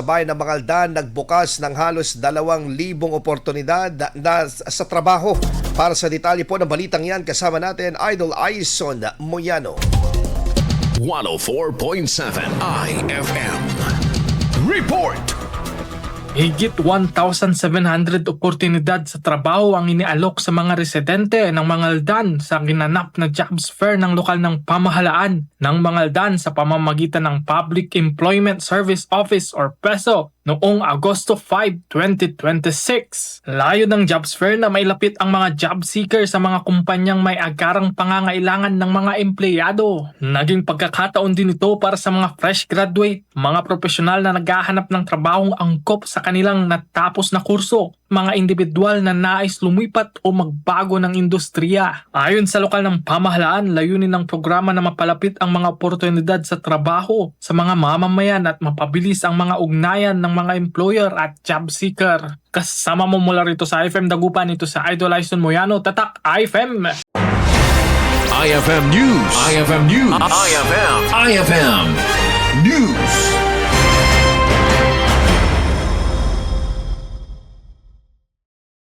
Bayan ng Mangaldan nagbukas ng halos 2,000 oportunidad na sa trabaho. Para sa detalye po ng balitang yan, kasama natin Idol Aison Moyano. 104.7 IFM Report. Higit 1,700 oportunidad sa trabaho ang inialok sa mga residente ng Mangaldan sa ginanap na jobs fair ng lokal ng pamahalaan ng Mangaldan sa pamamagitan ng Public Employment Service Office or PESO noong Agosto 5, 2026. Layo ng jobs fair na mailapit ang mga job seeker sa mga kumpanyang may agarang pangangailangan ng mga empleyado. Naging pagkakataon din ito para sa mga fresh graduate, mga profesional na naghahanap ng trabahong angkop sa kanilang natapos na kurso, mga individual na nais lumipat o magbago ng industriya. Ayon sa lokal ng pamahalaan, layunin ng programa na mapalapit ang mga oportunidad sa trabaho sa mga mamamayan at mapabilis ang mga ugnayan ng mga employer at job seeker. Kasama mo mula rito sa IFM Dagupan, ito sa Idol Aison Moyano, Tatak IFM! IFM News. IFM News. IFM News.